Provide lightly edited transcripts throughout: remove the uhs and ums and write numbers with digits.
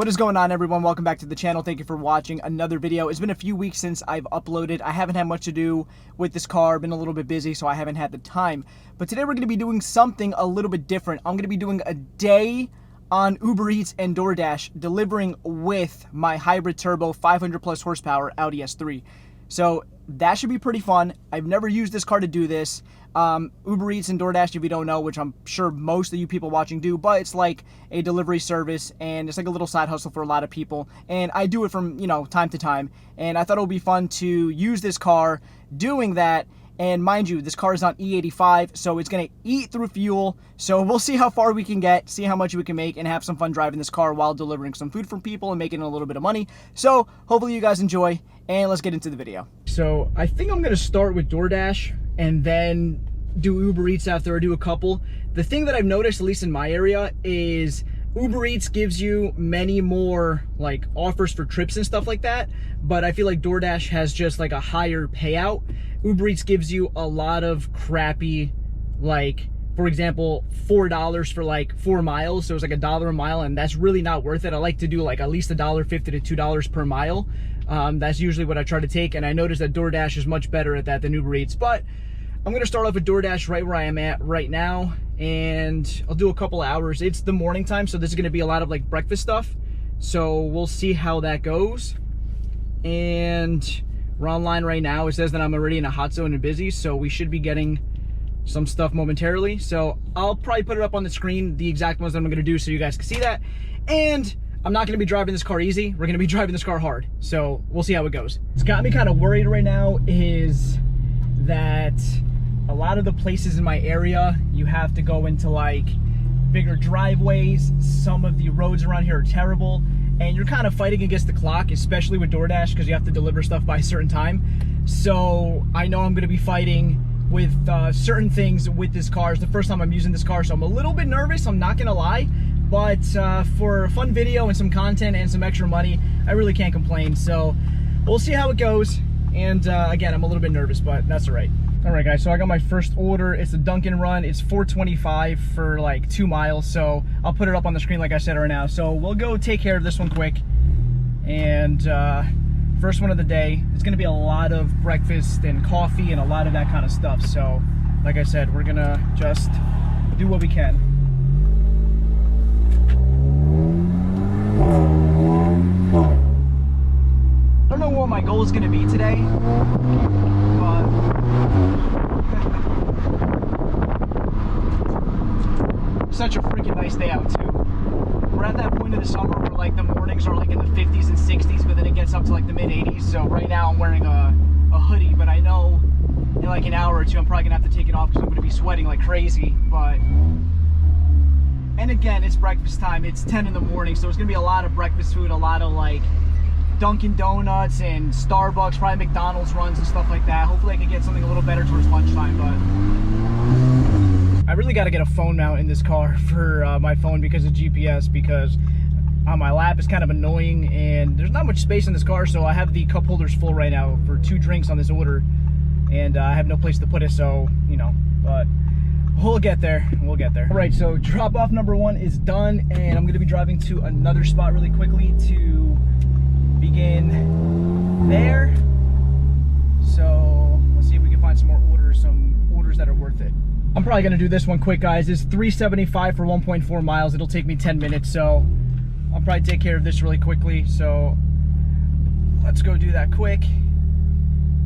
What is going on, everyone? Welcome back to the channel. Thank you for watching another video. It's been a few weeks since I've uploaded. I haven't had much to do with this car. Been a little bit busy, so I haven't had the time. But today we're going to be doing something a little bit different. I'm going to be doing a day on Uber Eats and DoorDash, delivering with my hybrid turbo 500 plus horsepower Audi S3. So that should be pretty fun. I've never used this car to do this. Uber Eats and DoorDash, if you don't know, which I'm sure most of you people watching do, but it's like a delivery service and it's like a little side hustle for a lot of people. And I do it from, time to time. And I thought it would be fun to use this car doing that. And mind you, this car is on E85, so it's going to eat through fuel. So we'll see how far we can get, see how much we can make, and have some fun driving this car while delivering some food for people and making a little bit of money. So hopefully you guys enjoy, and let's get into the video. So I think I'm going to start with DoorDash and then do Uber Eats after I do a couple. The thing that I've noticed, at least in my area, is Uber Eats gives you many more like offers for trips and stuff like that, but I feel like DoorDash has just like a higher payout. Uber Eats gives you a lot of crappy, like, for example, $4 for like 4 miles, so it's like $1 a mile, and that's really not worth it. I like to do like at least $1.50 to $2 per mile. That's usually what I try to take, and I noticed that DoorDash is much better at that than Uber Eats. But I'm gonna start off with DoorDash right where I am at right now, and I'll do a couple of hours. It's the morning time, so this is gonna be a lot of like breakfast stuff, so we'll see how that goes. And we're online right now. It says that I'm already in a hot zone and busy, so we should be getting some stuff momentarily. So I'll probably put it up on the screen, the exact ones that I'm gonna do, so you guys can see that. And I'm not gonna be driving this car easy. We're gonna be driving this car hard. So we'll see how it goes. What's got me kind of worried right now is that a lot of the places in my area, you have to go into like bigger driveways. Some of the roads around here are terrible, and you're kind of fighting against the clock, especially with DoorDash, because you have to deliver stuff by a certain time. So I know I'm going to be fighting with certain things with this car. It's the first time I'm using this car, so I'm a little bit nervous, I'm not going to lie. But for a fun video and some content and some extra money, I really can't complain. So we'll see how it goes. And again, I'm a little bit nervous, but that's all right. All right, guys, so I got my first order. It's a Dunkin' run. It's $4.25 for like 2 miles. So I'll put it up on the screen like I said right now. So we'll go take care of this one quick. And first one of the day, it's gonna be a lot of breakfast and coffee and a lot of that kind of stuff. So like I said, we're gonna just do what we can. I don't know what my goal is gonna be today, but such a freaking nice day out too. We're at that point of the summer where like the mornings are like in the 50s and 60s, but then it gets up to like the mid 80s. So right now I'm wearing a hoodie, but I know in like an hour or two I'm probably gonna have to take it off because I'm gonna be sweating like crazy. But and again, it's breakfast time. It's 10 in the morning, so it's gonna be a lot of breakfast food, a lot of like Dunkin' Donuts and Starbucks, probably McDonald's runs and stuff like that. Hopefully I can get something a little better towards lunchtime, but I really got to get a phone mount in this car for my phone because of GPS, because on my lap is kind of annoying and there's not much space in this car. So I have the cup holders full right now for 2 drinks on this order, and I have no place to put it, so but we'll get there. All right, so drop off number 1 is done, and I'm going to be driving to another spot really quickly to begin there. So let's see if we can find some more orders, that are worth it. I'm probably gonna do this one quick, guys. It's $3.75 for 1.4 miles. It'll take me 10 minutes, so I'll probably take care of this really quickly. So let's go do that quick,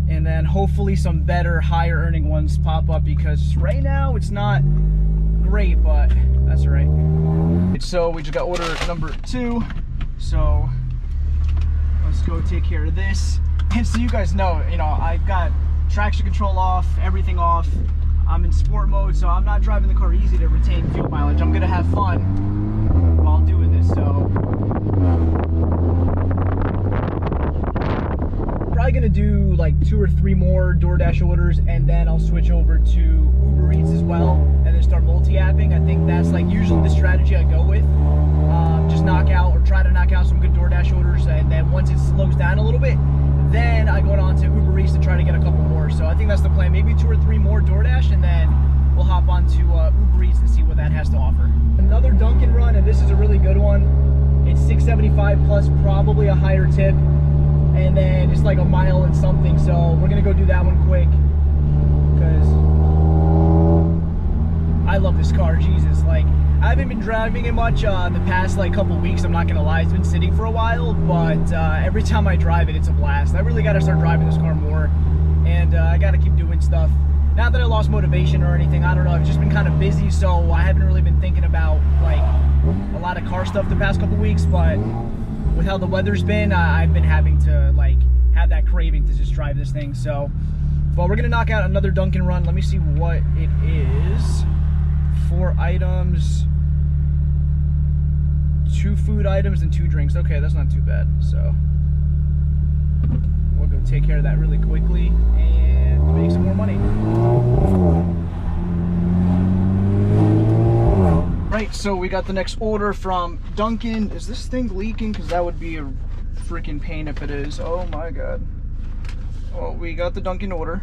and then hopefully some better, higher earning ones pop up, because right now it's not great, but that's all right. So we just got order number 2, so let's go take care of this. And so you guys know, I've got traction control off, everything off. I'm in sport mode, so I'm not driving the car easy to retain fuel mileage. I'm gonna have fun while doing this, so probably gonna do like 2 or 3 more DoorDash orders, and then I'll switch over to Uber Eats as well, and then start multi-apping. I think that's like usually the strategy I go with. Just try to knock out some good DoorDash orders, and then once it slows down a little bit, then I go on to Uber Eats to try to get a couple more. So I think that's the plan. Maybe 2 or 3 more DoorDash, and then we'll hop on to Uber Eats and see what that has to offer. Another Dunkin' run, and this is a really good one. It's $6.75 plus probably a higher tip, and then it's like a mile and something. So we're gonna go do that one quick because I love this car. Jesus, like I haven't been driving it much the past like couple weeks. I'm not gonna lie, it's been sitting for a while, but every time I drive it, it's a blast. I really gotta start driving this car more, and I gotta keep doing stuff. Not that I lost motivation or anything, I don't know, I've just been kind of busy, so I haven't really been thinking about like a lot of car stuff the past couple weeks, but with how the weather's been, I've been having to like have that craving to just drive this thing. So, but we're gonna knock out another Dunkin' run. Let me see what it is. 4 items, 2 food items, and 2 drinks. Okay, that's not too bad. So we'll go take care of that really quickly and make some more money. Right, so we got the next order from Dunkin'. Is this thing leaking? Because that would be a freaking pain if it is. Oh my god. Well, we got the Dunkin' order,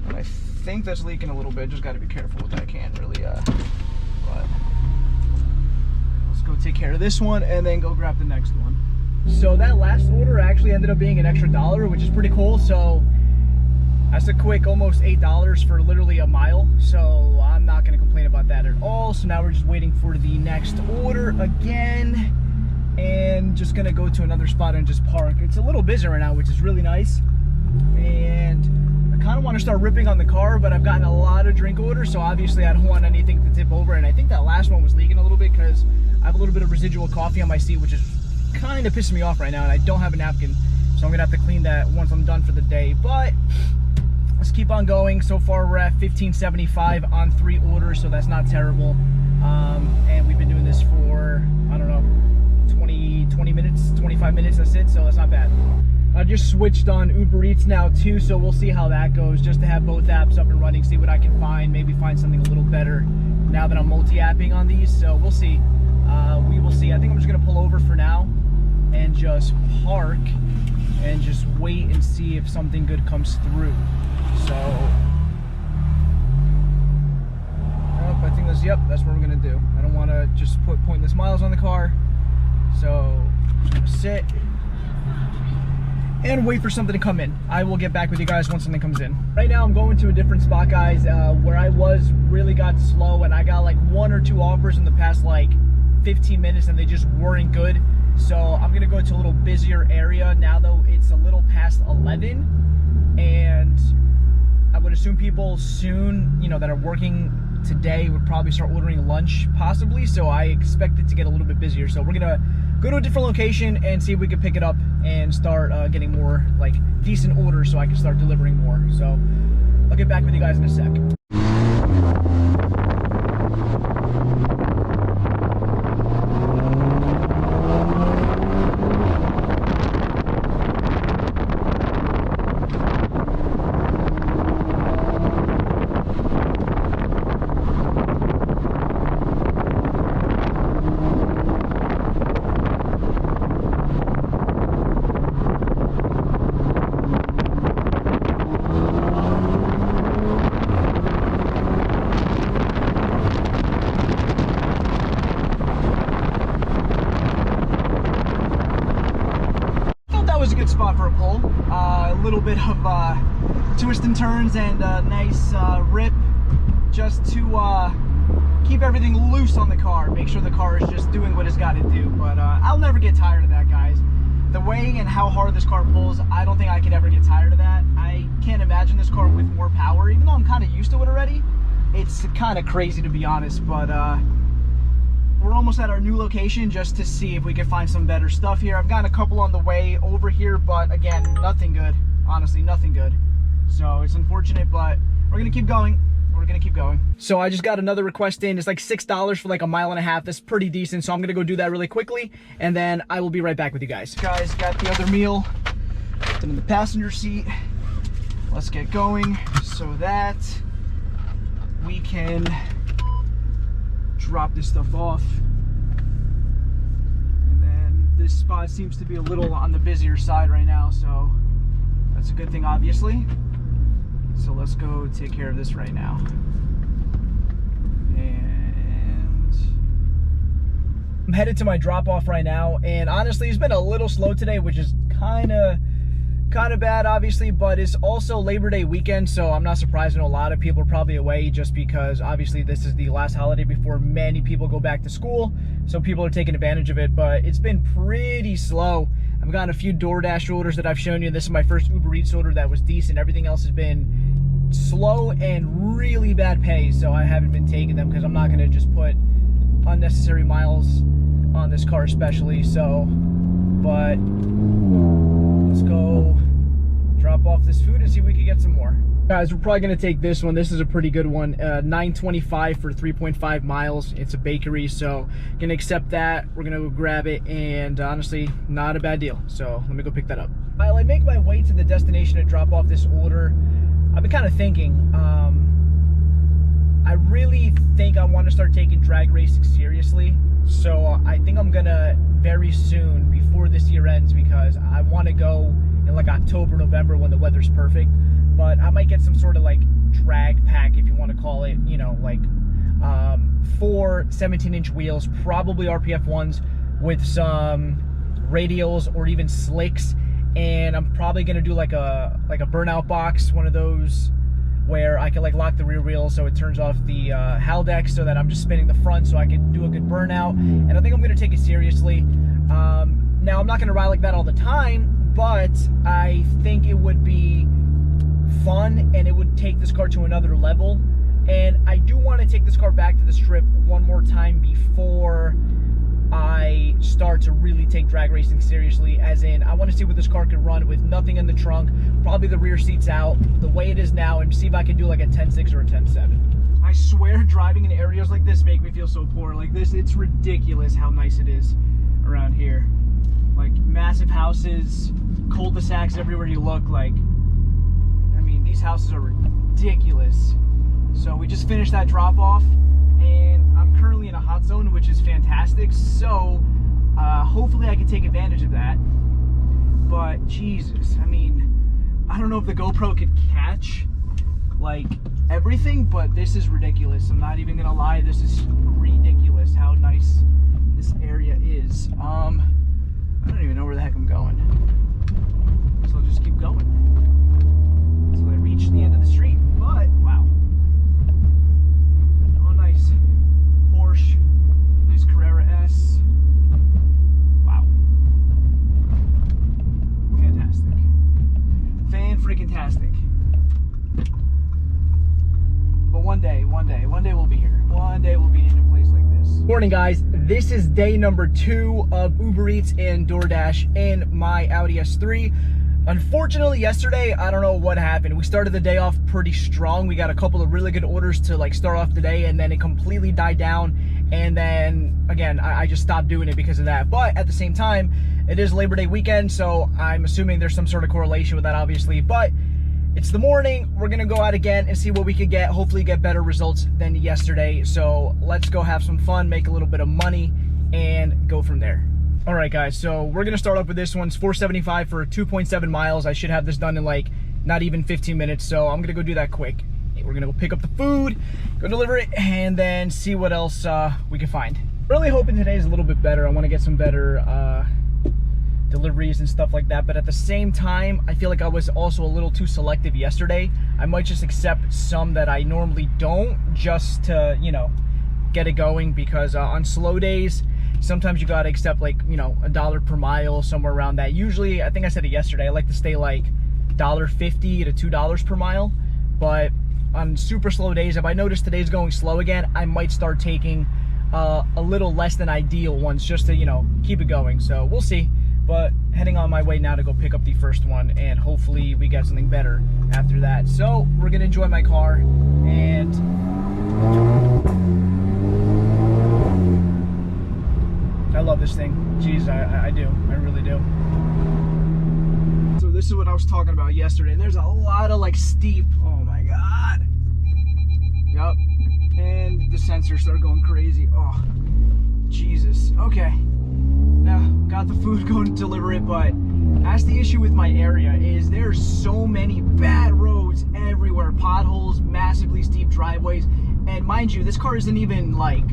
and I think that's leaking a little bit. Just got to be careful with that. I can't really, but let's go take care of this one and then go grab the next one. So that last order actually ended up being an extra $1, which is pretty cool. So that's a quick almost $8 for literally a mile. So I'm not going to complain about that at all. So now we're just waiting for the next order again, and just going to go to another spot and just park. It's a little busy right now, which is really nice. And I kind of want to start ripping on the car, but I've gotten a lot of drink orders, so obviously I don't want anything to tip over. And I think that last one was leaking a little bit because I have a little bit of residual coffee on my seat, which is kind of pissing me off right now, and I don't have a napkin, so I'm gonna have to clean that once I'm done for the day. But let's keep on going. So far we're at $15.75 on 3 orders, so that's not terrible. And we've been doing this for, I don't know, 20 minutes, 25 minutes, that's it, so that's not bad. I just switched on UberEats now too, so we'll see how that goes, just to have both apps up and running, see what I can find, maybe find something a little better now that I'm multi-apping on these. So we'll see. We will see. I think I'm just gonna pull over for now and just park and just wait and see if something good comes through. So I think that's, yep, that's what we're gonna do. I don't want to just put pointless miles on the car, so I'm just gonna sit and wait for something to come in. I will get back with you guys once something comes in. Right now I'm going to a different spot, guys, where I really got slow, and I got like 1 or 2 offers in the past like 15 minutes, and they just weren't good. So I'm gonna go to a little busier area now, though it's a little past 11, and I would assume people soon, you know, that are working today would probably start ordering lunch possibly, so I expect it to get a little bit busier. So we're gonna go to a different location and see if we can pick it up and start getting more like decent orders so I can start delivering more. So I'll get back with you guys in a sec. Spot for a pull, a little bit of twists and turns and a nice rip, just to keep everything loose on the car, make sure the car is just doing what it's got to do. But I'll never get tired of that, guys. The way and how hard this car pulls, I don't think I could ever get tired of that. I can't imagine this car with more power, even though I'm kind of used to it already. It's kind of crazy, to be honest. But we're almost at our new location just to see if we can find some better stuff here. I've gotten a couple on the way over here, but again, nothing good. Honestly, nothing good. So it's unfortunate, but we're gonna keep going. We're gonna keep going. So I just got another request in. It's like $6 for like a mile and a half. That's pretty decent. So I'm gonna go do that really quickly, and then I will be right back with you guys. Guys, got the other meal. Put it in the passenger seat. Let's get going so that we can drop this stuff off. And then this spot seems to be a little on the busier side right now, so that's a good thing, obviously. So let's go take care of this right now. And I'm headed to my drop-off right now, and honestly, it's been a little slow today, which is kind of bad, obviously, but it's also Labor Day weekend, so I'm not surprised. I know a lot of people are probably away just because, obviously, this is the last holiday before many people go back to school, so people are taking advantage of it, but it's been pretty slow. I've gotten a few DoorDash orders that I've shown you. This is my first UberEats order that was decent. Everything else has been slow and really bad pay, so I haven't been taking them because I'm not going to just put unnecessary miles on this car especially. So, but let's go drop off this food and see if we can get some more. Guys, we're probably going to take this one. This is a pretty good one. $9.25 for 3.5 miles. It's a bakery, so going to accept that. We're going to go grab it, and honestly, not a bad deal. So let me go pick that up. While I make my way to the destination to drop off this order, I've been kind of thinking, I really think I want to start taking drag racing seriously. So I think I'm gonna very soon, before this year ends, because I want to go in like October, November when the weather's perfect. But I might get some sort of like drag pack, if you want to call it, you know, like 4 17-inch wheels, probably RPF ones with some radials or even slicks. And I'm probably gonna do like a burnout box, one of those where I can like lock the rear wheel so it turns off the Haldex so that I'm just spinning the front so I can do a good burnout. And I think I'm gonna take it seriously. Now I'm not gonna ride like that all the time, but I think it would be fun and it would take this car to another level. And I do want to take this car back to the strip one more time before I start to really take drag racing seriously, as in I want to see what this car can run with nothing in the trunk, probably the rear seats out the way it is now, and see if I can do like a 10.6 or a 10.7. I swear driving in areas like this make me feel so poor. Like this, it's ridiculous how nice it is around here. Like massive houses, cul-de-sacs everywhere you look. Like, I mean, these houses are ridiculous. So we just finished that drop off, and I'm currently in a hot zone, which is fantastic. So hopefully I can take advantage of that. But Jesus, I mean, I don't know if the GoPro could catch like everything, but this is ridiculous. I'm not even gonna lie, this is ridiculous how nice this area is. I don't even know where the heck I'm going, so I'll just keep going until I reach the end of the street. But wow, oh nice Porsche, nice Carrera S. Wow, fantastic, fan-freaking-tastic. But one day we'll be here. One day we'll be in a place like this. Morning, guys. This is day number 2 of Uber Eats and DoorDash in my Audi S3. Unfortunately, yesterday, I don't know what happened. We started the day off pretty strong. We got a couple of really good orders to like start off the day, and then it completely died down. And then again, I just stopped doing it because of that. But at the same time, it is Labor Day weekend, so I'm assuming there's some sort of correlation with that, obviously. But it's the morning. We're gonna go out again and see what we could get. Hopefully get better results than yesterday. So let's go have some fun, make a little bit of money, and go from there. All right, guys, so we're gonna start off with this one. It's $4.75 for 2.7 miles. I should have this done in like not even 15 minutes, so I'm gonna go do that quick. We're gonna go pick up the food, go deliver it, and then see what else we can find. Really hoping today's a little bit better. I wanna get some better deliveries and stuff like that, but at the same time, I feel like I was also a little too selective yesterday. I might just accept some that I normally don't, just to, you know, get it going, because on slow days, sometimes you gotta accept like, you know, $1 per mile, somewhere around that. Usually, I think I said it yesterday, I like to stay like $1.50 to $2 per mile, but on super slow days, if I notice today's going slow again, I might start taking a little less than ideal ones, just to, you know, keep it going. So we'll see. But heading on my way now to go pick up the first one, and hopefully we get something better after that. So we're gonna enjoy my car, and I love this thing. Jeez, I do. I really do. So this is what I was talking about yesterday. There's a lot of like steep, oh my God. Yup. And the sensors start going crazy. Oh, Jesus. Okay. Now, got the food, going to deliver it, but that's the issue with my area, is there's so many bad roads everywhere, potholes, massively steep driveways, and mind you, this car isn't even like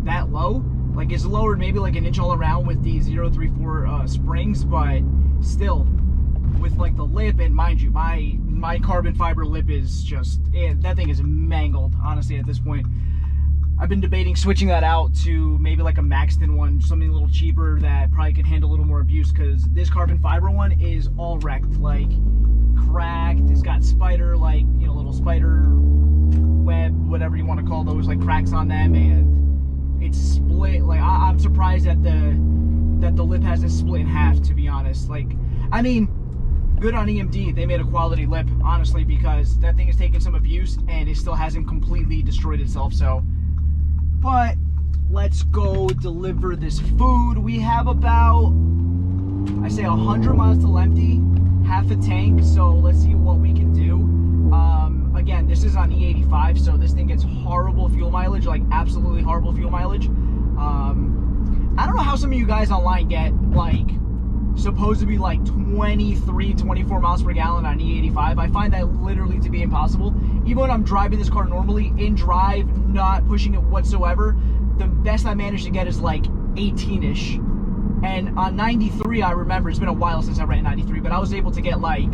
that low, Like, it's lowered maybe like an inch all around with the 034 springs, but still, with like the lip, and mind you, my carbon fiber lip is just, that thing is mangled, honestly, at this point. I've been debating switching that out to maybe like a Maxton one, something a little cheaper that probably could handle a little more abuse, because this carbon fiber one is all wrecked, like cracked. It's got spider, like, you know, little spider web, whatever you want to call those, like cracks on them, and it's split. Like, I'm surprised that the lip hasn't split in half, to be honest. Like, I mean, good on EMD, they made a quality lip, honestly, because that thing has taken some abuse and it still hasn't completely destroyed itself. So, but let's go deliver this food. We have about, I say, 100 miles till empty, half a tank, so let's see what we can do. Again, this is on E85, so this thing gets horrible fuel mileage, like absolutely horrible fuel mileage. I don't know how some of you guys online get, like, supposed to be like 23, 24 miles per gallon on E85. I find that literally to be impossible. Even when I'm driving this car normally, in drive, not pushing it whatsoever, the best I managed to get is like 18-ish. And on 93, I remember, it's been a while since I ran 93, but I was able to get like,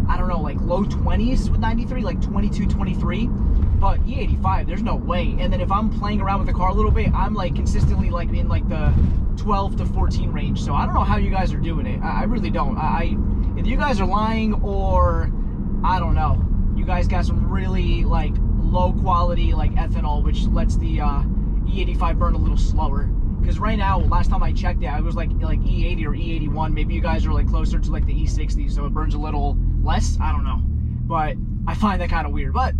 I don't know, like low 20s with 93, like 22, 23. But E85, there's no way. And then if I'm playing around with the car a little bit, I'm like consistently like in like the 12 to 14 range. So I don't know how you guys are doing it. I really don't. If you guys are lying, or I don't know, you guys got some really like low quality like ethanol, which lets the E85 burn a little slower. Because right now, last time I checked it, I was like E80 or E81. Maybe you guys are like closer to like the E60, so it burns a little less. I don't know, but I find that kind of weird. But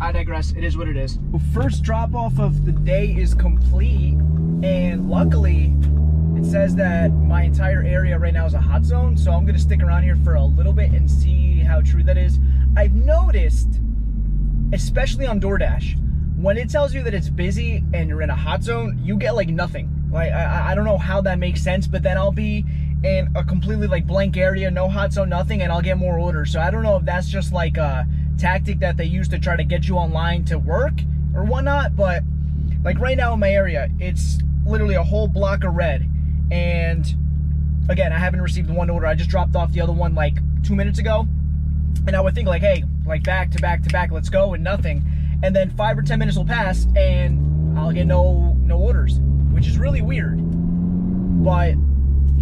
I digress. It is what it is. First drop off of the day is complete, and luckily it says that my entire area right now is a hot zone, so I'm gonna stick around here for a little bit and see how true that is. I've noticed, especially on DoorDash, when it tells you that it's busy and you're in a hot zone, you get like nothing. Like, I don't know how that makes sense, but then I'll be in a completely like blank area, no hot zone, nothing, and I'll get more orders. So I don't know if that's just like a tactic that they use to try to get you online to work or whatnot, but like right now in my area, it's literally a whole block of red. And again, I haven't received one order. I just dropped off the other one like 2 minutes ago, and I would think like, hey, like back to back to back, let's go, and nothing. And then 5 or 10 minutes will pass and I'll get no orders, which is really weird. But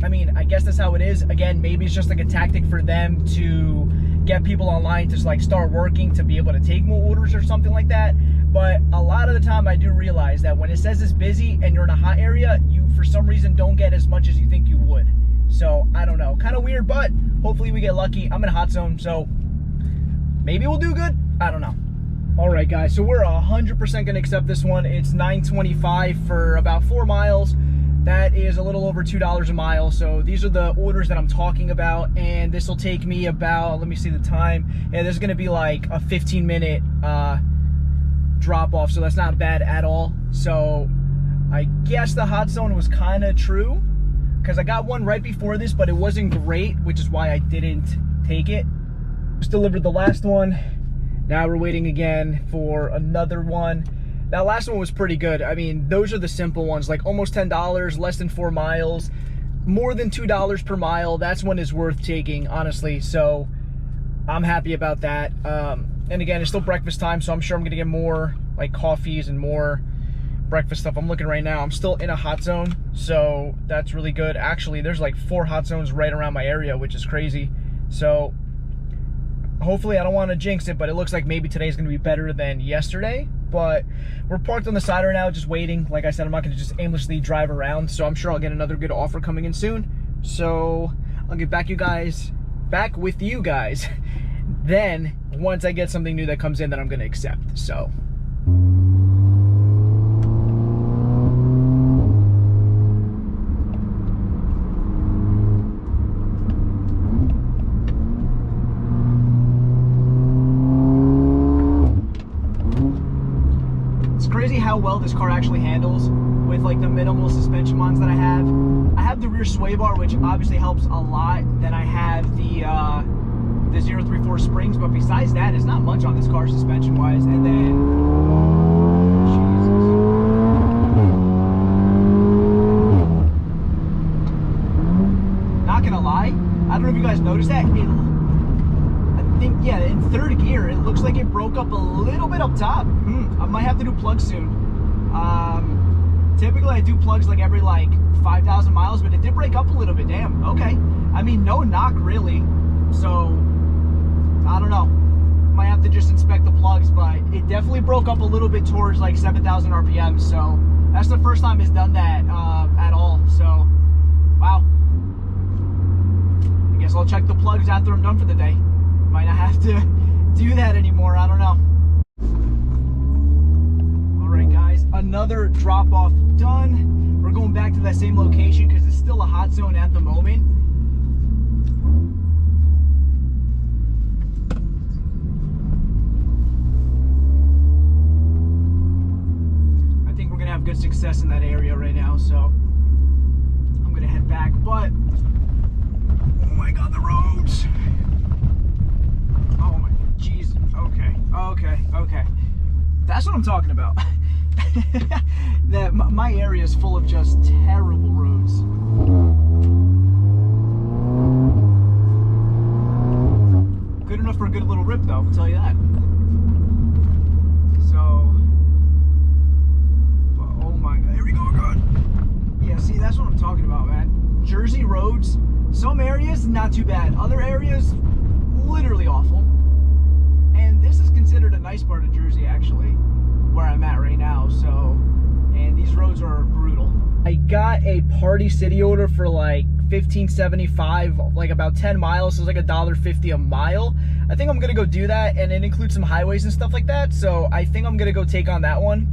I mean, I guess that's how it is. Again, maybe it's just like a tactic for them to get people online to like start working to be able to take more orders or something like that. But a lot of the time I do realize that when it says it's busy and you're in a hot area, you for some reason don't get as much as you think you would. So I don't know, kind of weird, but hopefully we get lucky. I'm in a hot zone, so maybe we'll do good. I don't know. All right, guys, so we're 100% gonna accept this one. It's $9.25 for about 4 miles. That is a little over $2 a mile. So these are the orders that I'm talking about, and this will take me about, let me see the time. Yeah, this is gonna be like a 15-minute drop off, so that's not bad at all. So I guess the hot zone was kind of true, because I got one right before this, but it wasn't great, which is why I didn't take it. Just delivered the last one. Now we're waiting again for another one. That last one was pretty good. I mean, those are the simple ones, like almost $10, less than 4 miles, more than $2 per mile. That's when it's worth taking, honestly. So I'm happy about that. And again, it's still breakfast time, so I'm sure I'm gonna get more like coffees and more breakfast stuff. I'm looking right now, I'm still in a hot zone, so that's really good. Actually, there's like 4 hot zones right around my area, which is crazy. So hopefully, I don't want to jinx it, but it looks like maybe today's going to be better than yesterday. But we're parked on the side right now, just waiting. Like I said, I'm not going to just aimlessly drive around, so I'm sure I'll get another good offer coming in soon. So I'll get back with you guys then once I get something new that comes in that I'm going to accept. So how well this car actually handles with like the minimal suspension mods that I have. I have the rear sway bar, which obviously helps a lot. Then I have the 034 springs, but besides that, it's not much on this car suspension wise. And then gonna lie. I don't know if you guys noticed that. I think, yeah, in third gear, it looks like it broke up a little bit up top. I might have to do plugs soon. Typically I do plugs like every like 5,000 miles, but it did break up a little bit. Damn, okay. I mean, no knock really. So, I don't know. Might have to just inspect the plugs, but it definitely broke up a little bit towards like 7,000 RPM. So, that's the first time it's done that at all. So, wow. I guess I'll check the plugs after I'm done for the day. Might not have to do that anymore. I don't know. All right, guys. Another drop-off done. We're going back to that same location because it's still a hot zone at the moment. I think we're going to have good success in that area right now, so I'm going to head back. But, oh my God, the roads. Oh my, jeez. Okay. That's what I'm talking about. That my area is full of just terrible roads. Good enough for a good little rip, though, I'll tell you that. So, oh my God, here we go, God. Yeah, see, that's what I'm talking about, man. Jersey roads, some areas not too bad, other areas literally awful. And this is considered a nice part of Jersey, actually, where I'm at right now. So, and these roads are brutal. I got a Party City order for like $15.75, like about 10 miles. So it's like $1.50 a mile. I think I'm gonna go do that, and it includes some highways and stuff like that. So I think I'm gonna go take on that one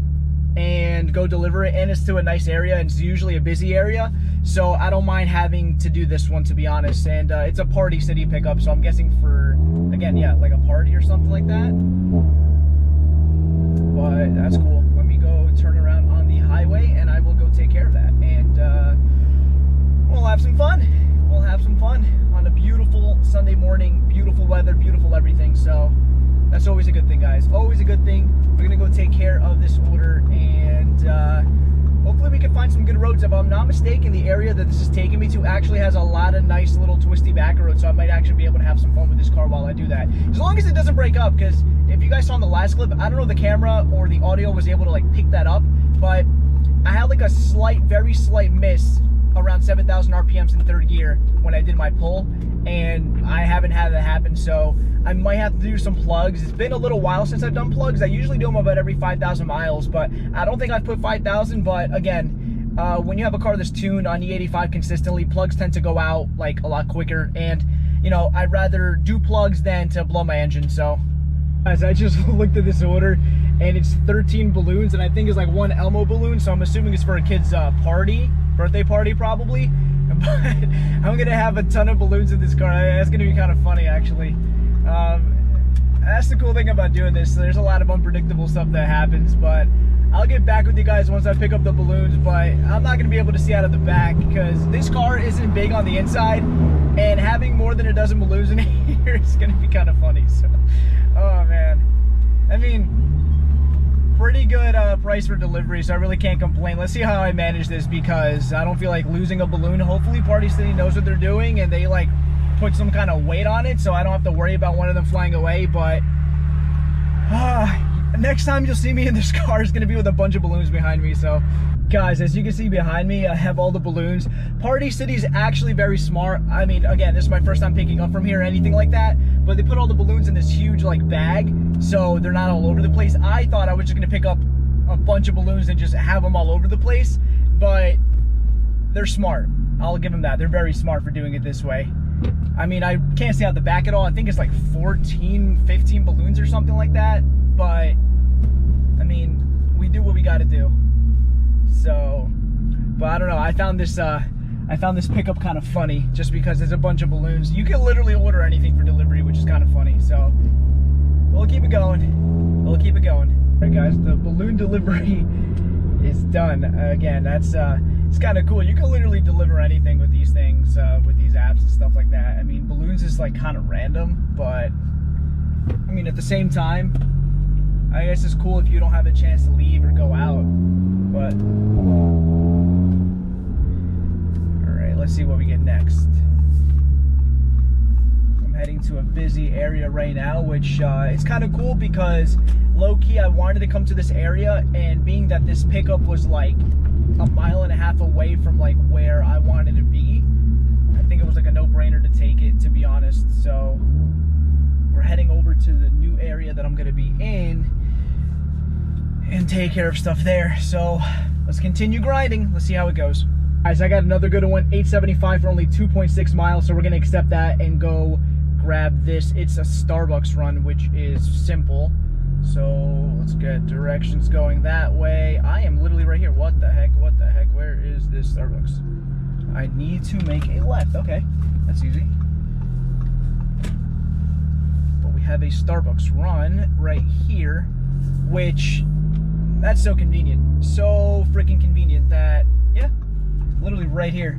and go deliver it. And it's to a nice area, and it's usually a busy area, so I don't mind having to do this one, to be honest. And it's a Party City pickup, so I'm guessing for, again, yeah, like a party or something like that. But that's cool. Let me go turn around on the highway, and I will go take care of that. And we'll have some fun. We'll have some fun on a beautiful Sunday morning. Beautiful weather, beautiful everything. So that's always a good thing, guys. Always a good thing. We're gonna go take care of this order, and hopefully we can find some good roads. If I'm not mistaken, the area that this is taking me to actually has a lot of nice little twisty back roads, so I might actually be able to have some fun with this car while I do that. As long as it doesn't break up, because if you guys saw in the last clip, I don't know if the camera or the audio was able to like pick that up, but I had like a slight, very slight miss around 7,000 RPMs in third gear when I did my pull, and I haven't had that happen, so I might have to do some plugs. It's been a little while since I've done plugs. I usually do them about every 5,000 miles, but I don't think I've put 5,000. But again, when you have a car that's tuned on E85 consistently, plugs tend to go out like a lot quicker, and you know, I'd rather do plugs than to blow my engine. So guys, I just looked at this order, and it's 13 balloons, and I think it's like one Elmo balloon, so I'm assuming it's for a kid's birthday party probably. But I'm gonna have a ton of balloons in this car. That's gonna be kind of funny, actually. That's the cool thing about doing this. There's a lot of unpredictable stuff that happens, but I'll get back with you guys once I pick up the balloons. But I'm not gonna be able to see out of the back because this car isn't big on the inside, and having more than a dozen balloons in here is gonna be kind of funny. So, oh man, I mean, pretty good price for delivery, so I really can't complain. Let's see how I manage this, because I don't feel like losing a balloon. Hopefully Party City knows what they're doing, and they like put some kind of weight on it, so I don't have to worry about one of them flying away. But next time you'll see me in this car is going to be with a bunch of balloons behind me. So guys, as you can see behind me, I have all the balloons. Party City is actually very smart. I mean, again, this is my first time picking up from here or anything like that, but they put all the balloons in this huge like bag, so they're not all over the place. I thought I was just going to pick up a bunch of balloons and just have them all over the place, but they're smart. I'll give them that. They're very smart for doing it this way. I mean, I can't see out the back at all. I think it's like 14, 15 balloons or something like that. But, I mean, we do what we got to do. So, but I don't know. I found this pickup kind of funny, just because there's a bunch of balloons. You can literally order anything for delivery, which is kind of funny. So, we'll keep it going. We'll keep it going. All right, guys, the balloon delivery is done. Again, that's it's kind of cool. You can literally deliver anything with these things, with these apps and stuff like that. I mean, balloons is like kind of random, but I mean, at the same time, I guess it's cool if you don't have a chance to leave or go out. But all right, let's see what we get next. busy area right now, which it's kind of cool because low-key I wanted to come to this area, and being that this pickup was like a mile and a half away from like where I wanted to be, I think it was like a no-brainer to take it, to be honest. So we're heading over to the new area that I'm going to be in and take care of stuff there. So let's continue grinding. Let's see how it goes. Guys, I got another good one, 875 for only 2.6 miles, so we're gonna accept that and go grab this. It's a Starbucks run, which is simple. So let's get directions going that way. I am literally right here. What the heck? What the heck? Where is this Starbucks? I need to make a left. Okay, that's easy. But we have a Starbucks run right here, which, that's so convenient. So freaking convenient that, yeah, literally right here.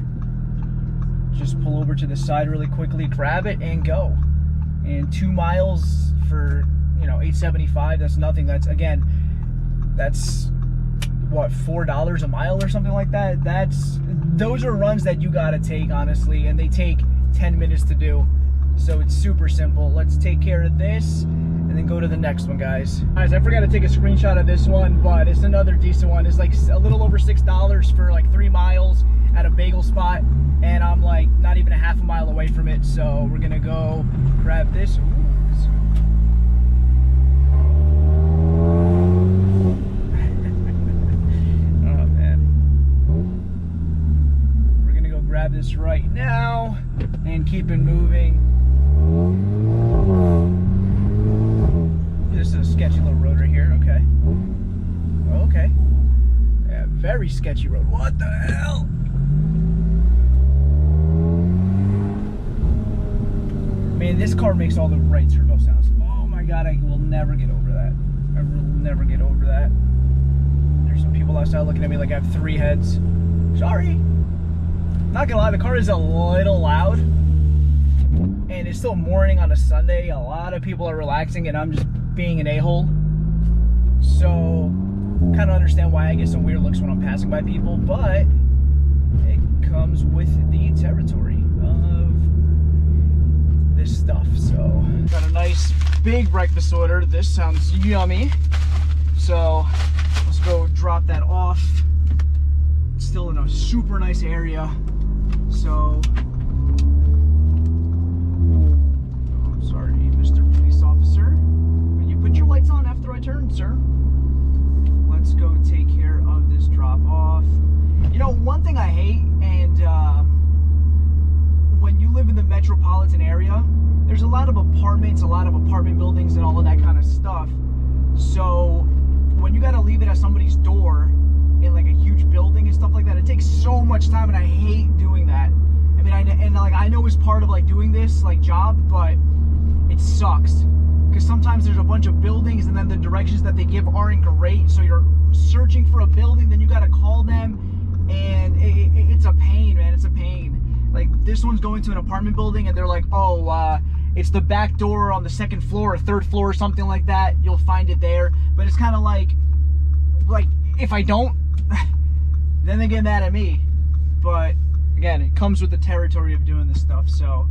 Just pull over to the side really quickly, grab it, and go. And 2 miles for, you know, $8.75, that's nothing. That's, again, that's what, $4 a mile or something like that. Those are runs that you gotta take, honestly, and they take 10 minutes to do. So it's super simple. Let's take care of this and then go to the next one, guys. Guys, I forgot to take a screenshot of this one, but it's another decent one. It's like a little over $6 for like 3 miles at a bagel spot, and I'm like not even a half a mile away from it. So we're gonna go grab this. Ooh. Oh man, we're gonna go grab this right now and keep it moving. This is a sketchy little road right here. Okay. Okay. Yeah, very sketchy road. What the hell? Man, this car makes all the right turbo sounds. Oh my god, I will never get over that. I will never get over that. There's some people outside looking at me like I have 3 heads. Sorry. Not gonna lie, the car is a little loud. And it's still morning on a Sunday. A lot of people are relaxing and I'm just being an a-hole. So kind of understand why I get some weird looks when I'm passing by people, but it comes with the territory of this stuff. So got a nice big breakfast order. This sounds yummy. So let's go drop that off. It's still in a super nice area. So sorry, Mr. Police Officer. Will you put your lights on after I turn, sir? Let's go take care of this drop off. You know, one thing I hate, and when you live in the metropolitan area, there's a lot of apartments, a lot of apartment buildings and all of that kind of stuff. So when you gotta leave it at somebody's door in like a huge building and stuff like that, it takes so much time, and I hate doing that. I mean, I know it's part of like doing this like job, but it sucks because sometimes there's a bunch of buildings and then the directions that they give aren't great, so you're searching for a building, then you got to call them, and it's a pain, man. It's a pain. Like this one's going to an apartment building and they're like, oh, it's the back door on the 2nd floor or 3rd floor or something like that. You'll find it there. But it's kind of like if I don't, then they get mad at me. But again, it comes with the territory of doing this stuff. So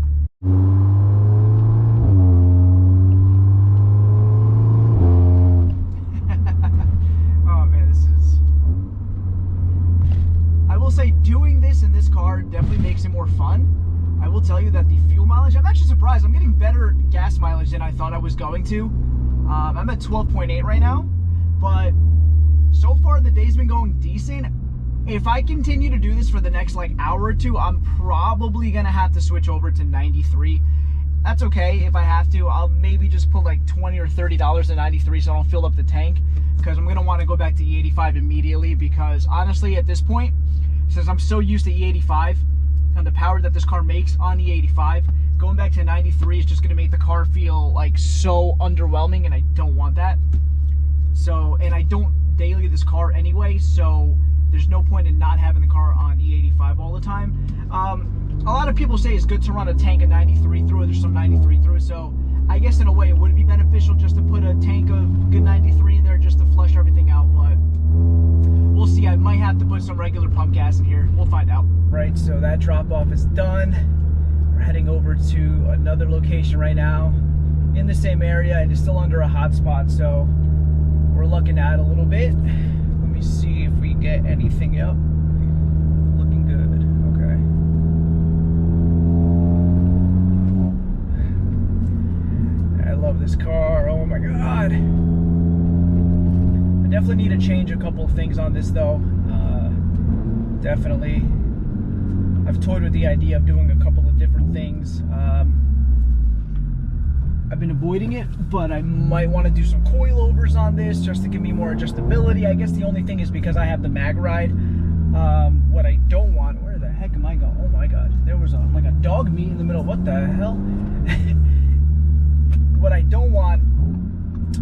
say doing this in this car definitely makes it more fun. I will tell you that the fuel mileage, I'm actually surprised. I'm getting better gas mileage than I thought I was going to. I'm at 12.8 right now, but so far the day's been going decent. If I continue to do this for the next like hour or two, I'm probably gonna have to switch over to 93. That's okay if I have to. I'll maybe just put like $20 or $30 in 93 so I don't fill up the tank, because I'm gonna want to go back to E85 immediately, because honestly at this point, since I'm so used to E85 and the power that this car makes on E85, going back to 93 is just going to make the car feel like so underwhelming, and I don't want that. So, and I don't daily this car anyway, so there's no point in not having the car on E85 all the time. A lot of people say it's good to run a tank of 93 through it. There's some 93 through it, so I guess in a way it would be beneficial just to put a tank of good 93 in there just to flush everything out, but we'll see. I might have to put some regular pump gas in here. We'll find out. Right, so that drop off is done. We're heading over to another location right now in the same area, and it's still under a hotspot, so we're looking at a little bit. Let me see if we get anything up. Looking good. Okay. I love this car. Oh my god. I definitely need to change a couple of things on this though. Definitely. I've toyed with the idea of doing a couple of different things. I've been avoiding it, but I might want to do some coilovers on this just to give me more adjustability. I guess the only thing is because I have the mag ride. What I don't want, where the heck am I going? Oh my god, there was like a dog meat in the middle. What the hell? What I don't want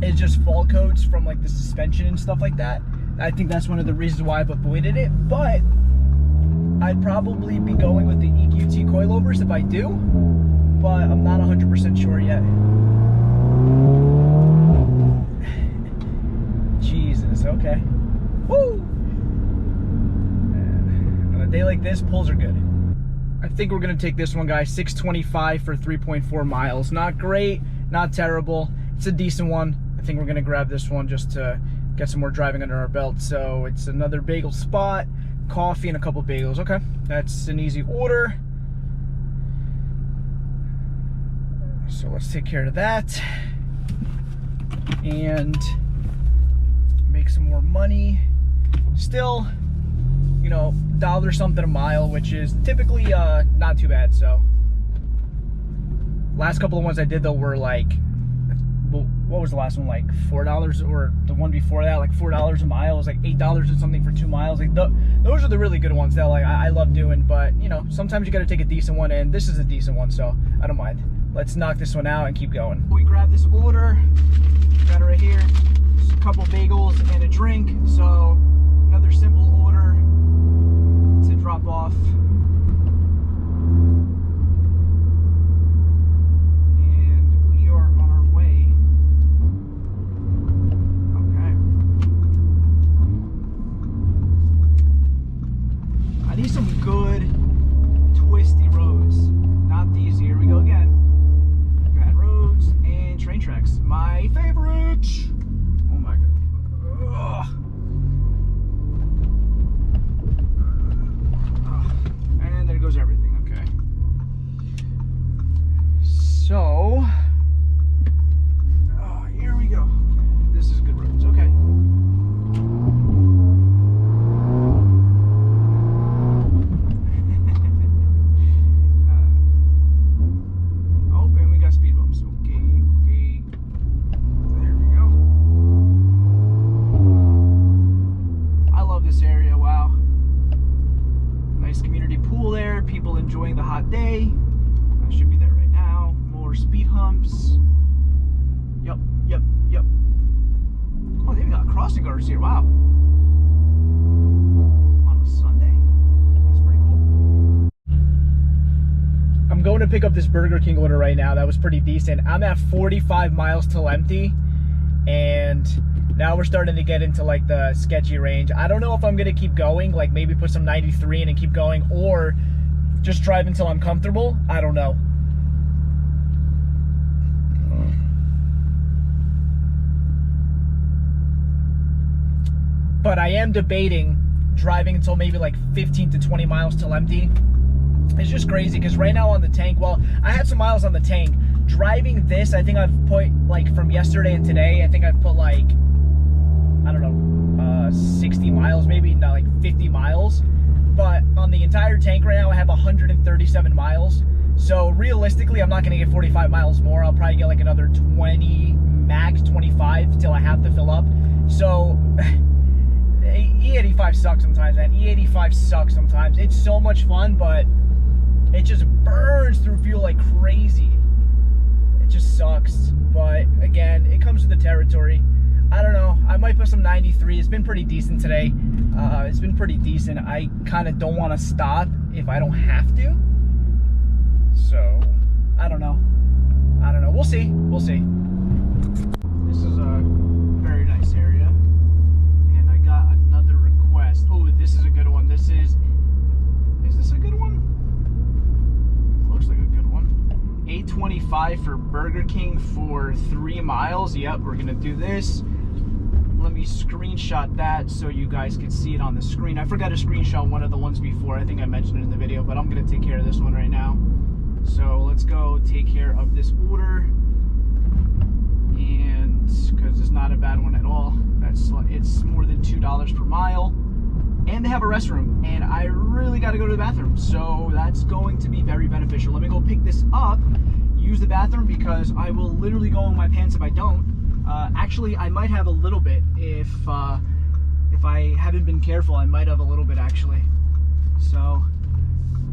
is just fall coats from like the suspension and stuff like that. I think that's one of the reasons why I've avoided it, but I'd probably be going with the EQT coilovers if I do, but I'm not 100% sure yet. Jesus, okay. Woo! On a day like this, pulls are good. I think we're gonna take this one, guys. 625 for 3.4 miles. Not great, not terrible. It's a decent one. I think we're gonna grab this one just to get some more driving under our belt. So it's another bagel spot, coffee, and a couple bagels. Okay, that's an easy order. So let's take care of that and make some more money. Still, you know, $1 something a mile, which is typically not too bad. So last couple of ones I did though were like, what was the last one, like $4, or the one before that like $4 a mile. It was like $8 or something for 2 miles. Like those are the really good ones that like I love doing. But you know, sometimes you got to take a decent one, and this is a decent one, so I don't mind. Let's knock this one out and keep going. We grab this order, got it right here. Just a couple bagels and a drink. So another simple order to drop off. Need some good twisty roads, not these. Here we go again. Bad roads and train tracks, my favorite. Oh my god. Ugh. And there goes everything. Okay, so here we go. This is good roads. Okay. Enjoying the hot day. I should be there right now. More speed humps. Yep. Oh, they've got crossing guards here. Wow. On a Sunday? That's pretty cool. I'm going to pick up this Burger King order right now. That was pretty decent. I'm at 45 miles till empty, and now we're starting to get into like the sketchy range. I don't know if I'm gonna keep going, like maybe put some 93 in and keep going, or just drive until I'm comfortable. I don't know. But I am debating driving until maybe like 15 to 20 miles till empty. It's just crazy because right now on the tank, well, I had some miles on the tank. Driving this, I think I've put like from yesterday and today, I think I've put like, I don't know, 60 miles, maybe not like 50 miles. But on the entire tank right now, I have 137 miles. So realistically, I'm not gonna get 45 miles more. I'll probably get like another 20, max 25 till I have to fill up. So E85 sucks sometimes, man. E85 sucks sometimes. It's so much fun, but it just burns through fuel like crazy. It just sucks. But again, it comes with the territory. I don't know. I might put some 93. It's been pretty decent today. It's been pretty decent. I kind of don't want to stop if I don't have to. So, I don't know. We'll see. This is a very nice area. And I got another request. Oh, this is a good one. Is this a good one? Looks like a good one. $3.25 for Burger King for 3 miles. Yep, we're gonna do this. Let me screenshot that so you guys can see it on the screen. I forgot to screenshot one of the ones before. I think I mentioned it in the video, but I'm gonna take care of this one right now. So let's go take care of this order, and because it's not a bad one at all. It's more than $2 per mile, and they have a restroom, and I really got to go to the bathroom, so that's going to be very beneficial. Let me go pick this up, use the bathroom, because I will literally go in my pants if I don't. Actually, I might have a little bit if I haven't been careful. I might have a little bit actually. So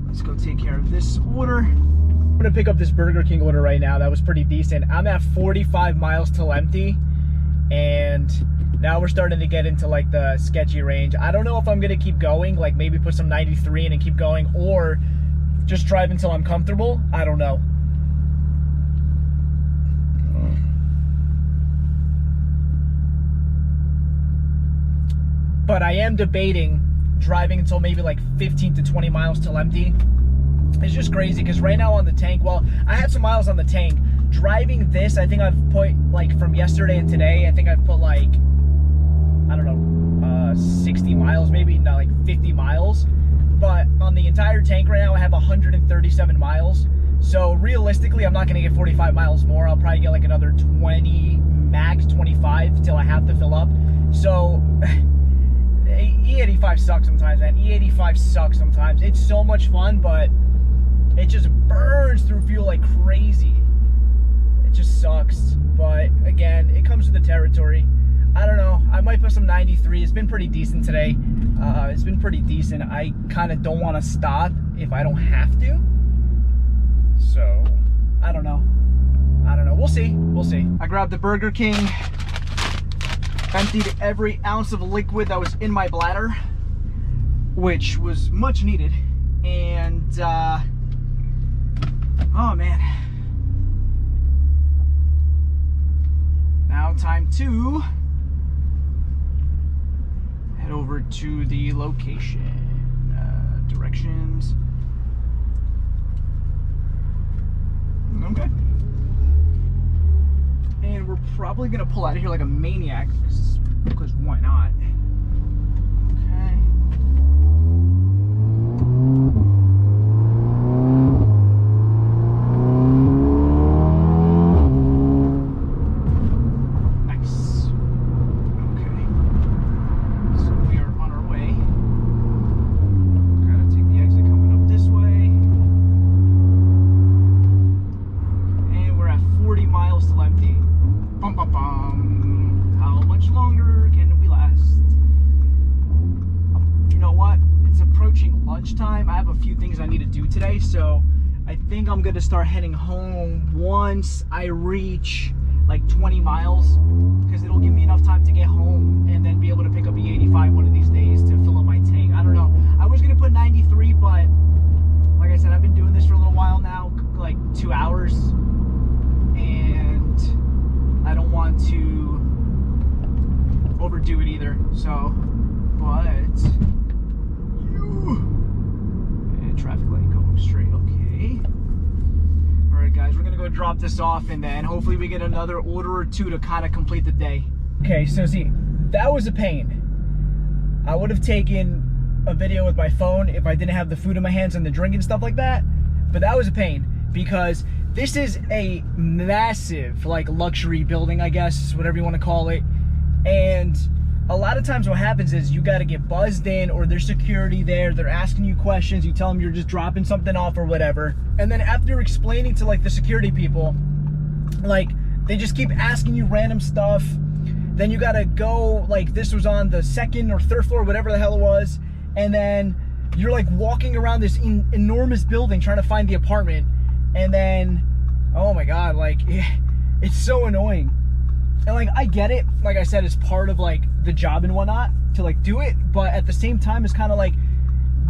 let's go take care of this order. I'm gonna pick up this Burger King order right now. That was pretty decent. I'm at 45 miles till empty, and now we're starting to get into like the sketchy range. I don't know if I'm gonna keep going, like maybe put some 93 in and keep going, or just drive until I'm comfortable. I don't know. But I am debating driving until maybe like 15 to 20 miles till empty. It's just crazy because right now on the tank, well, I had some miles on the tank. Driving this, I think I've put, like from yesterday and today, I think I've put like, I don't know, 60 miles, maybe not like 50 miles. But on the entire tank right now, I have 137 miles. So realistically, I'm not gonna get 45 miles more. I'll probably get like another 20, max 25 till I have to fill up. So E85 sucks sometimes, man. E85 sucks sometimes. It's so much fun, but it just burns through fuel like crazy. It just sucks. But again, it comes with the territory. I don't know. I might put some 93. It's been pretty decent today. It's been pretty decent. I kind of don't want to stop if I don't have to. So, I don't know. I don't know. We'll see. We'll see. I grabbed the Burger King. Emptied every ounce of liquid that was in my bladder, which was much needed. And oh man, now time to head over to the location. Directions. Okay. And we're probably gonna pull out of here like a maniac, because why not? Okay. Nice. Okay. So we are on our way. Gotta take the exit coming up this way. And we're at 40 miles till empty. Bum, bum, bum. How much longer can we last? You know what? It's approaching lunchtime. I have a few things I need to do today, so I think I'm going to start heading home once I reach like 20 miles, because it'll give me enough time to get home and then be able to pick up E85 one of these days to fill up my tank. I don't know. I was going to put 93, but like I said, I've been doing this for a little while now, like 2 hours, and I don't want to overdo it either, so, but, and traffic light going straight, okay. All right, guys, we're gonna go drop this off, and then hopefully we get another order or two to kind of complete the day. Okay, so see, that was a pain. I would have taken a video with my phone if I didn't have the food in my hands and the drink and stuff like that, but that was a pain, because this is a massive, like, luxury building, I guess, whatever you want to call it. And a lot of times what happens is you got to get buzzed in, or there's security there. They're asking you questions. You tell them you're just dropping something off or whatever. And then after explaining to, like, the security people, like, they just keep asking you random stuff. Then you got to go, like, this was on the 2nd or 3rd floor, whatever the hell it was. And then you're, like, walking around this enormous building trying to find the apartment. And then, oh my God, like, it's so annoying. And like, I get it, like I said, it's part of like the job and whatnot to like do it, but at the same time, it's kind of like,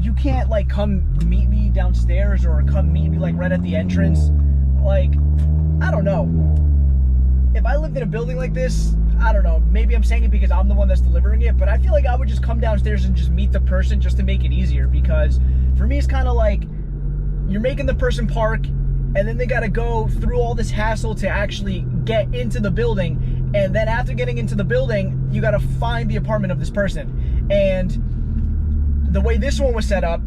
you can't like come meet me downstairs or come meet me like right at the entrance. Like, I don't know. If I lived in a building like this, I don't know, maybe I'm saying it because I'm the one that's delivering it, but I feel like I would just come downstairs and just meet the person just to make it easier, because for me, it's kind of like, you're making the person park, and then they got to go through all this hassle to actually get into the building, and then after getting into the building, you got to find the apartment of this person. And the way this one was set up,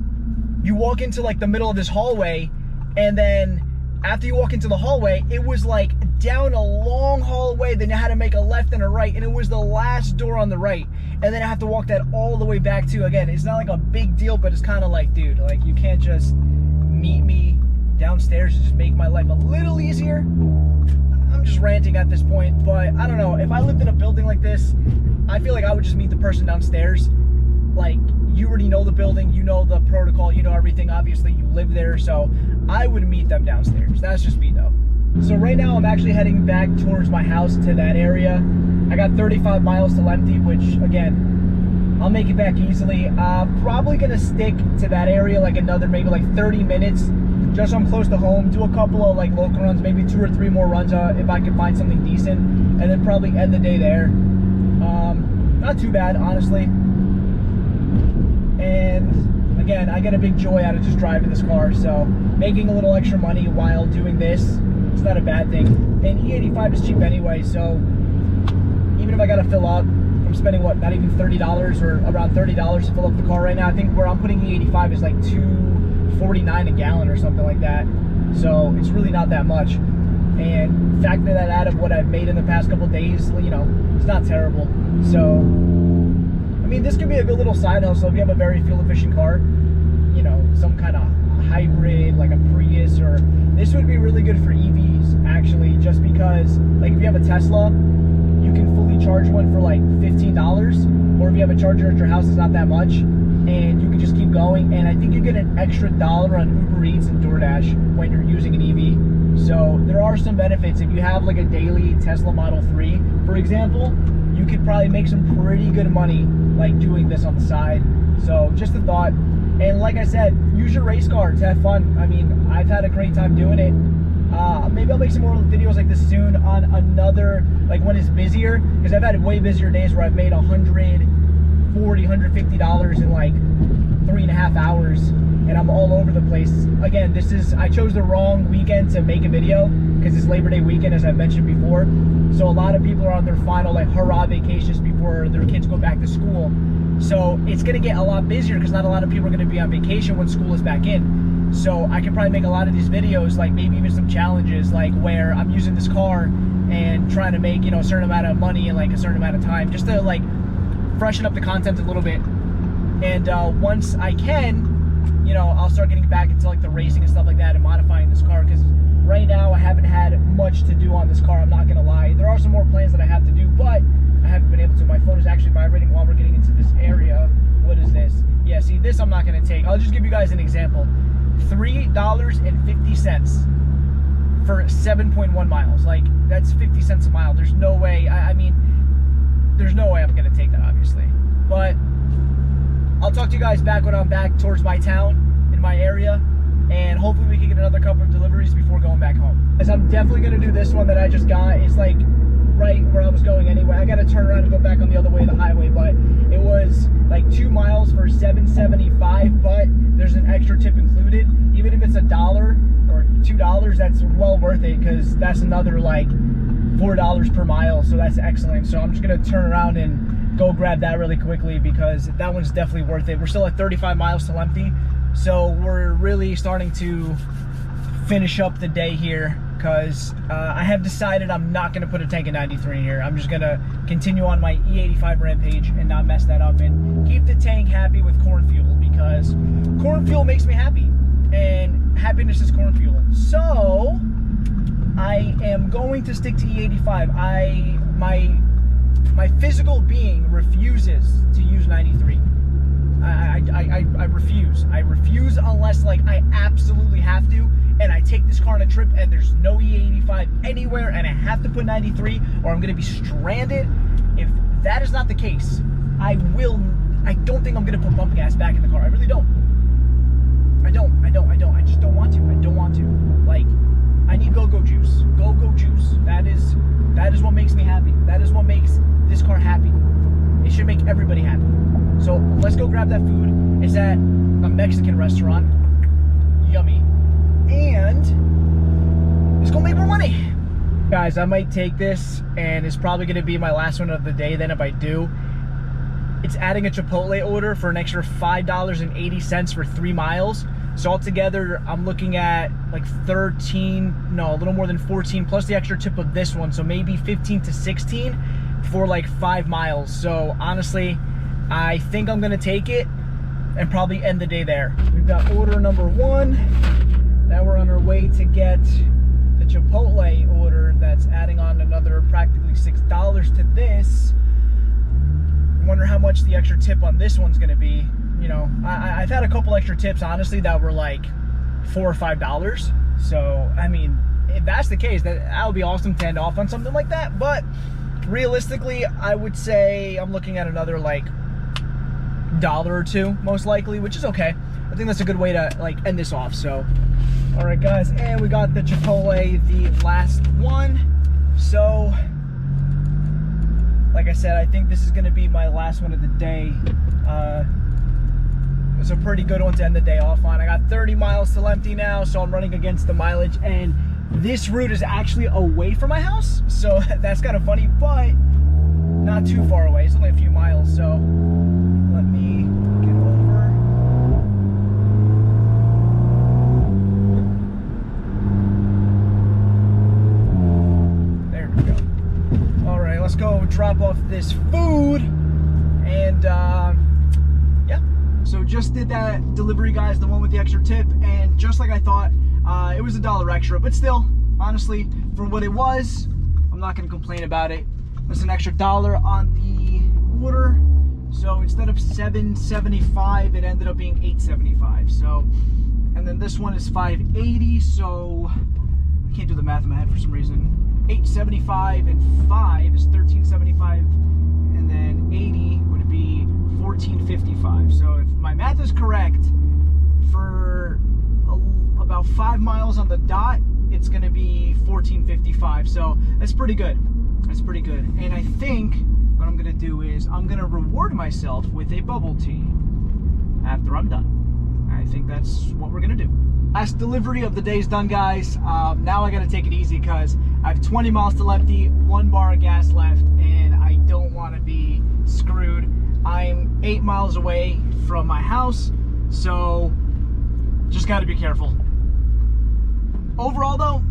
you walk into like the middle of this hallway, and then after you walk into the hallway, it was like down a long hallway, then you had to make a left and a right, and it was the last door on the right, and then I have to walk that all the way back to, again, it's not like a big deal, but it's kind of like, dude, like, you can't just meet me downstairs to just make my life a little easier. I'm just ranting at this point, but I don't know, if I lived in a building like this, I feel like I would just meet the person downstairs. Like, you already know the building, you know the protocol, you know everything, obviously you live there, so I would meet them downstairs. That's just me though. So right now I'm actually heading back towards my house to that area. I got 35 miles till empty, which again, I'll make it back easily. Probably gonna stick to that area like another maybe like 30 minutes, just so I'm close to home. Do a couple of like local runs, maybe 2 or 3 more runs if I can find something decent, and then probably end the day there. Not too bad, honestly. And again, I get a big joy out of just driving this car, so making a little extra money while doing this, it's not a bad thing. And E85 is cheap anyway, so even if I gotta fill up, I'm spending what, not even $30 or around $30 to fill up the car right now. I think where I'm putting E85 is like $2.49 a gallon or something like that, so it's really not that much. And factor that out of what I've made in the past couple days, you know, it's not terrible. So I mean, this could be a good little side hustle if you have a very fuel efficient car, you know, some kind of hybrid, like a Prius, or this would be really good for EVs, actually, just because, like, if you have a Tesla, you can fully charge one for like $15, or if you have a charger at your house, it's not that much, and you can just keep going. And I think you get an extra $1 on UberEats and DoorDash when you're using an EV. So there are some benefits. If you have like a daily Tesla Model 3, for example, you could probably make some pretty good money like doing this on the side. So just a thought. And like I said, use your race car to have fun. I mean, I've had a great time doing it. Maybe I'll make some more videos like this soon on another, like when it's busier, because I've had way busier days where I've made $140, $150 in like 3.5 hours, and I'm all over the place. Again, I chose the wrong weekend to make a video because it's Labor Day weekend, as I mentioned before. So a lot of people are on their final like hurrah vacations before their kids go back to school. So it's gonna get a lot busier because not a lot of people are gonna be on vacation when school is back in. So I can probably make a lot of these videos, like maybe even some challenges, like where I'm using this car and trying to make, you know, a certain amount of money in like a certain amount of time, just to like freshen up the content a little bit. And once I can, you know, I'll start getting back into like the racing and stuff like that and modifying this car, because right now I haven't had much to do on this car, I'm not gonna lie. There are some more plans that I have to do, but I haven't been able to. My phone is actually vibrating while we're getting into this area. What is this? Yeah, see, this I'm not gonna take. I'll just give you guys an example. $3.50 for 7.1 miles. Like, that's 50 cents a mile. There's no way, I mean, there's no way I'm gonna take that, obviously. But I'll talk to you guys back when I'm back towards my town, in my area, and hopefully we can get another couple of deliveries before going back home. As I'm definitely gonna do this one that I just got. It's like right where I was going anyway. I gotta turn around and go back on the other way of the highway, but it was like 2 miles for $7.75, but there's an extra tip included. Even if it's $1 or $2, that's well worth it, because that's another like $4 per mile, so that's excellent. So I'm just gonna turn around and go grab that really quickly, because that one's definitely worth it. We're still at 35 miles till empty, so we're really starting to finish up the day here, because I have decided I'm not going to put a tank of 93 in here. I'm just going to continue on my E85 rampage and not mess that up, and keep the tank happy with corn fuel, because corn fuel makes me happy, and happiness is corn fuel. So I am going to stick to E85. My physical being refuses to use 93. I refuse. I refuse unless like I absolutely have to, and I take this car on a trip and there's no E85 anywhere and I have to put 93 or I'm gonna be stranded. If that is not the case, I don't think I'm gonna put pump gas back in the car. I really don't. I just don't want to. I don't want to. Like, I need go-go juice. Go-go juice. That is what makes me happy. That is what makes this car happy. It should make everybody happy. So let's go grab that food. It's at a Mexican restaurant. Yummy. And guys, I might take this, and it's probably going to be my last one of the day then if I do. It's adding a Chipotle order for an extra $5.80 for 3 miles. So altogether, I'm looking at like 13, no, a little more than 14, plus the extra tip of this one. So maybe 15 to 16 for like 5 miles. So honestly, I think I'm gonna take it and probably end the day there. We've got order number 1. Now we're on our way to get the Chipotle order that's adding on another practically $6 to this. I wonder how much the extra tip on this one's gonna be. You know, I've had a couple extra tips, honestly, that were like $4 or $5. So, I mean, if that's the case, that would be awesome to end off on something like that. But realistically, I would say I'm looking at another like $1 or $2, most likely, which is okay. I think that's a good way to like end this off. So, all right, guys, and we got the Chipotle, the last one. So, like I said, I think this is going to be my last one of the day. It's a pretty good one to end the day off on. I got 30 miles till empty now, so I'm running against the mileage, and this route is actually away from my house, so that's kind of funny, but not too far away. It's only a few miles, so let me get over. There we go. All right, let's go drop off this food, and yeah. So just did that delivery, guys, the one with the extra tip, and just like I thought, it was $1 extra, but still, honestly, for what it was, I'm not gonna complain about it. There's an extra $1 on the order, so instead of $7.75, it ended up being $8.75. So, and then this one is $5.80, so I can't do the math in my head for some reason. $8.75 and 5 is $13.75, and then 80 would be $14.55. So if my math is correct, for about 5 miles on the dot, it's going to be $14.55. So that's pretty good. That's pretty good. And I think what I'm going to do is I'm going to reward myself with a bubble tea after I'm done. I think that's what we're going to do. Last delivery of the day is done, guys. Now I got to take it easy because I have 20 miles till empty, 1 bar of gas left, and I don't want to be screwed. I'm 8 miles away from my house, so just got to be careful. Overall, though,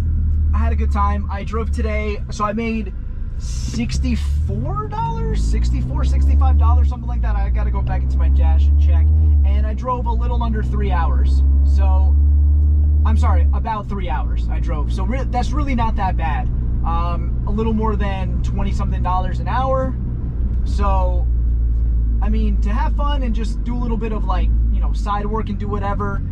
I had a good time. I drove today, so I made $64, $65, something like that. I got to go back into my dash and check. And I drove a little under 3 hours. So, I'm sorry, about 3 hours I drove. So that's really not that bad. A little more than 20-something dollars an hour. So, I mean, to have fun and just do a little bit of like, you know, side work and do whatever.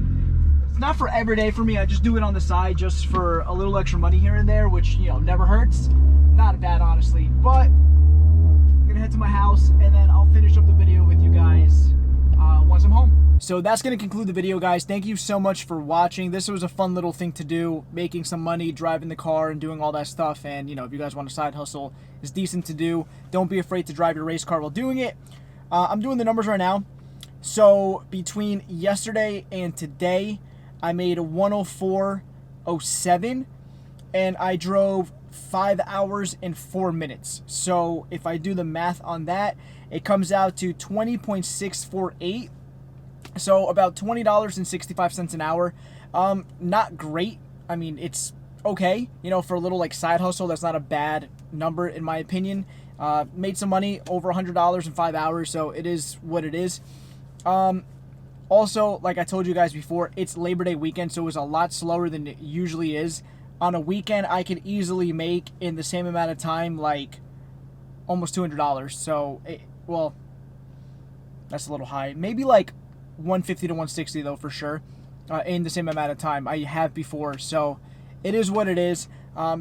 It's not for every day for me. I just do it on the side just for a little extra money here and there, which, you know, never hurts. Not bad, honestly. But I'm gonna head to my house and then I'll finish up the video with you guys once I'm home. So that's gonna conclude the video, guys. Thank you so much for watching. This was a fun little thing to do, making some money, driving the car and doing all that stuff. And, you know, if you guys want a side hustle, it's decent to do. Don't be afraid to drive your race car while doing it. I'm doing the numbers right now. So between yesterday and today, I made a 104.07 and I drove 5 hours and 4 minutes. So if I do the math on that, it comes out to 20.648. So about $20.65 an hour. Not great. I mean, it's okay. You know, for a little like side hustle, that's not a bad number in my opinion. Made some money, over $100 in 5 hours, so it is what it is. Also, like I told you guys before, it's Labor Day weekend, so it was a lot slower than it usually is. On a weekend, I could easily make, in the same amount of time, like, almost $200. So, well, that's a little high. Maybe like 150 to 160 though, for sure, in the same amount of time I have before. So, it is what it is.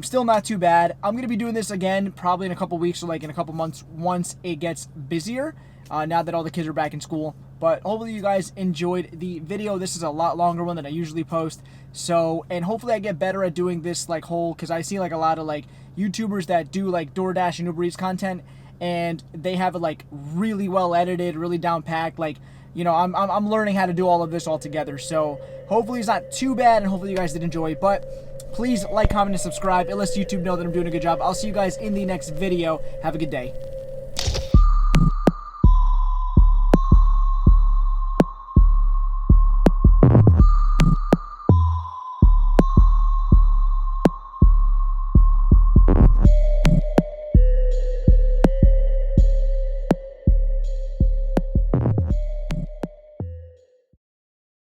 Still not too bad. I'm going to be doing this again probably in a couple weeks or like in a couple months once it gets busier, now that all the kids are back in school. But hopefully you guys enjoyed the video. This is a lot longer one than I usually post. So, and hopefully I get better at doing this like whole, because I see like a lot of like YouTubers that do like DoorDash and UberEats content, and they have it like really well edited, really down packed. Like you know, I'm learning how to do all of this all together. So hopefully it's not too bad, and hopefully you guys did enjoy. But please like, comment, and subscribe. It lets YouTube know that I'm doing a good job. I'll see you guys in the next video. Have a good day.